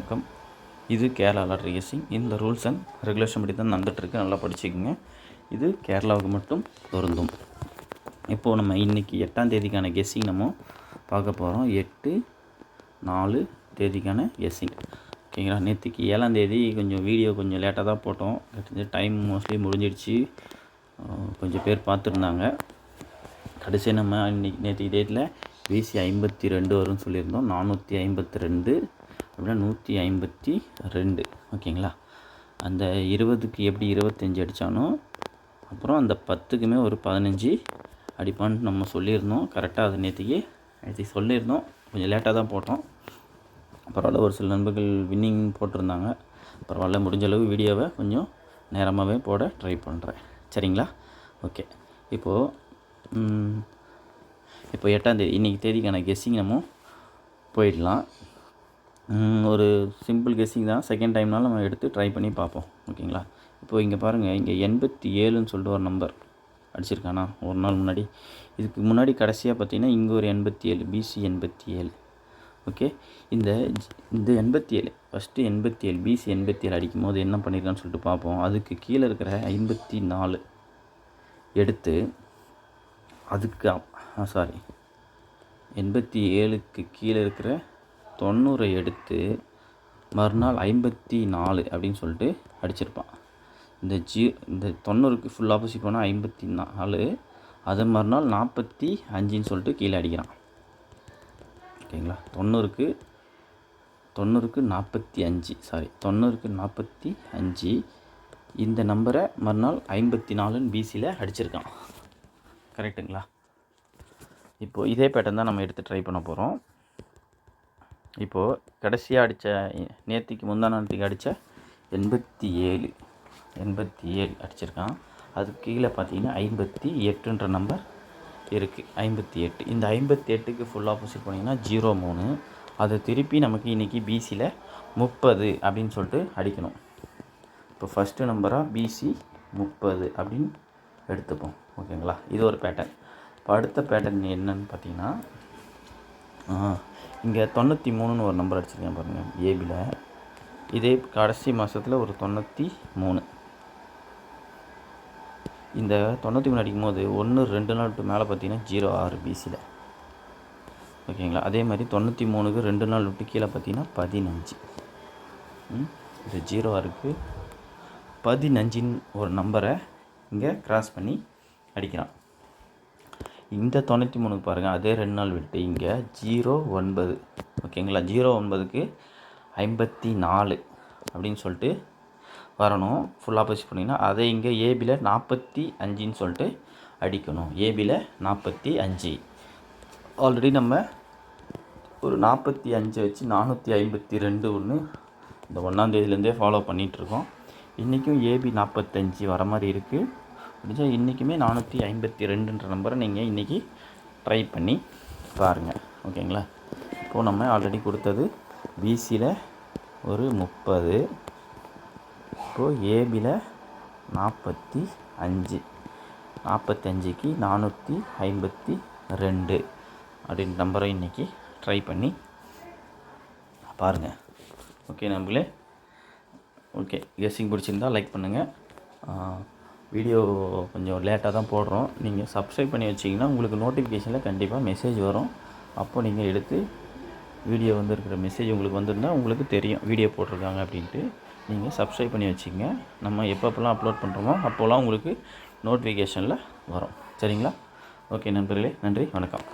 வணக்கம். இது Kerala lottery guessing. இந்த ரூல்ஸ் அண்ட் ரெகுலேஷன் படி தான் நடந்துகிட்ருக்கு. நல்லா படிச்சுக்கோங்க. இது கேரளாவுக்கு மட்டும் பொருந்தும். இப்போது நம்ம இன்றைக்கி 8ஆம் தேதிக்கான கெஸ்ஸிங் நம்ம பார்க்க போகிறோம். 8/4 தேதிக்கான கெஸ்ஸிங். ஓகேங்களா. நேற்றுக்கு 7ஆம் தேதி கொஞ்சம் வீடியோ கொஞ்சம் லேட்டாக தான் போட்டோம். டைம் மோஸ்ட்லி முடிஞ்சிடுச்சு. கொஞ்சம் பேர் பார்த்துருந்தாங்க. கடைசி நம்ம நேற்றுக்கு டேட்டில் பிசி 52 வரும்னு சொல்லியிருந்தோம். 452 அப்படின்னா 152. ஓகேங்களா. அந்த 20க்கு எப்படி 25 அடித்தானோ அப்புறம் அந்த 10க்குமே ஒரு 15 அடிப்பான்னு நம்ம சொல்லியிருந்தோம். கரெக்டாக அது நேற்றுக்கு சொல்லியிருந்தோம். கொஞ்சம் லேட்டாக தான் போட்டோம். பரவாயில்ல, ஒரு சில நண்பர்கள் வின்னிங் போட்டிருந்தாங்க. பரவாயில்ல, முடிஞ்ச அளவு வீடியோவை கொஞ்சம் நேரமாகவே போட ட்ரை பண்ணுறேன். சரிங்களா. ஓகே. இப்போ 8ஆம் தேதி இன்றைக்கி தேதிக்கான கெஸ்ஸிங் நம்ம போயிடலாம். ஒரு சிம்பிள் கெஸ்ஸிங் தான். செகண்ட் டைம்னாலும் நம்ம எடுத்து ட்ரை பண்ணி பார்ப்போம். ஓகேங்களா. இப்போது இங்கே பாருங்கள், இங்கே 87ன்னு சொல்லிட்டு ஒரு நம்பர் அடிச்சிருக்கானா ஒரு நாள் முன்னாடி. இதுக்கு முன்னாடி கடைசியாக பார்த்தீங்கன்னா இங்கே ஒரு 87 பிசி 87. ஓகே. இந்த 87 ஃபஸ்ட்டு 87 பிசி 87 அடிக்கும் போது என்ன பண்ணியிருக்கான்னு சொல்லிட்டு பார்ப்போம். அதுக்கு கீழே இருக்கிற 54 எடுத்து அதுக்கு 87க்கு கீழே இருக்கிற 90 எடுத்து மறுநாள் 54 அப்படின்னு சொல்லிட்டு அடிச்சிருப்பான். இந்த 90க்கு ஃபுல் ஆப்போசிட் போனால் 54, அதை மறுநாள் 45ன்னு சொல்லிட்டு கீழே அடிக்கிறான். ஓகேங்களா. 90க்கு 45 இந்த நம்பரை மறுநாள் 54ன்னு பிசியில் அடிச்சிருக்கான். கரெக்டுங்களா. இப்போது இதே பேட்டர்ன் தான் நம்ம எடுத்து ட்ரை பண்ண போகிறோம். இப்போது கடைசியாக அடித்த நேற்றுக்கு முந்தானத்துக்கு அடித்த 87 அடிச்சிருக்கான். அதுக்கு கீழே பார்த்தீங்கன்னா 58ன்ற நம்பர் இருக்குது. 58. இந்த 58க்கு ஃபுல் ஆப்போசிட் பண்ணிங்கன்னா 03. அதை திருப்பி நமக்கு இன்றைக்கி பிசியில் 30 அப்படின்னு சொல்லிட்டு அடிக்கணும். இப்போ ஃபஸ்ட்டு நம்பராக பிசி 30 அப்படின்னு எடுத்துப்போம். ஓகேங்களா. இது ஒரு பேட்டர்ன். இப்போ அடுத்த பேட்டர்ன் என்னன்னு பார்த்தீங்கன்னா இங்கே 93ன்னு ஒரு நம்பர் அடிச்சிருக்கேன் பாருங்கள் ஏபியில். இதே கடைசி மாதத்தில் ஒரு 93. இந்த 93 அடிக்கும் போது 1-2 நாள் விட்டு மேலே பார்த்தீங்கன்னா 06 பிசியில். ஓகேங்களா. அதே மாதிரி 93க்கு 2 நாள் விட்டு கீழே பார்த்தீங்கன்னா 15. இது 06க்கு 15ன்னு ஒரு நம்பரை இங்கே கிராஸ் பண்ணி அடிக்கிறான். இந்த 93க்கு பாருங்கள், அதே 2 நாள் விட்டு இங்கே 09. ஓகேங்களா. 09க்கு 54 அப்படின்னு சொல்லிட்டு வரணும். ஃபுல் ஆப்போசிட் பண்ணிங்கன்னா அதை இங்கே ஏபியில் 45ன்னு சொல்லிட்டு அடிக்கணும். ஏபியில் 45. ஆல்ரெடி நம்ம ஒரு 45 வச்சு 452 ஒன்று இந்த 1ஆம் தேதியிலேருந்தே ஃபாலோ பண்ணிகிட்ருக்கோம். இன்றைக்கும் ஏபி 45 வர மாதிரி இருக்குது. அப்படிச்சா இன்றைக்குமே 452ன்ற நம்பரை நீங்கள் இன்றைக்கி ட்ரை பண்ணி பாருங்கள். ஓகேங்களா. இப்போது நம்ம ஆல்ரெடி கொடுத்தது பிசியில் ஒரு 30. இப்போது ஏபியில் 45. 45க்கு 452 அப்படின்ற நம்பரை இன்றைக்கி ட்ரை பண்ணி பாருங்கள். ஓகே நம்பளே. ஓகே. கெஸ்ஸிங் பிடிச்சிருந்தால் லைக் பண்ணுங்கள். வீடியோ கொஞ்சம் லேட்டாக தான் போடுறோம். நீங்கள் சப்ஸ்கிரைப் பண்ணி வச்சிங்கன்னா உங்களுக்கு நோட்டிஃபிகேஷனில் கண்டிப்பாக மெசேஜ் வரும். அப்போ நீங்கள் எடுத்து வீடியோ இருக்கிற மெசேஜ் உங்களுக்கு வந்திருந்தால் உங்களுக்கு தெரியும் வீடியோ போட்டிருக்காங்க அப்படின்ட்டு. நீங்கள் சப்ஸ்கிரைப் பண்ணி வச்சுங்க. நம்ம எப்பப்போலாம் அப்லோட் பண்ணுறோமோ அப்போலாம் உங்களுக்கு நோட்டிஃபிகேஷனில் வரும். சரிங்களா. ஓகே நண்பர்களே, நன்றி, வணக்கம்.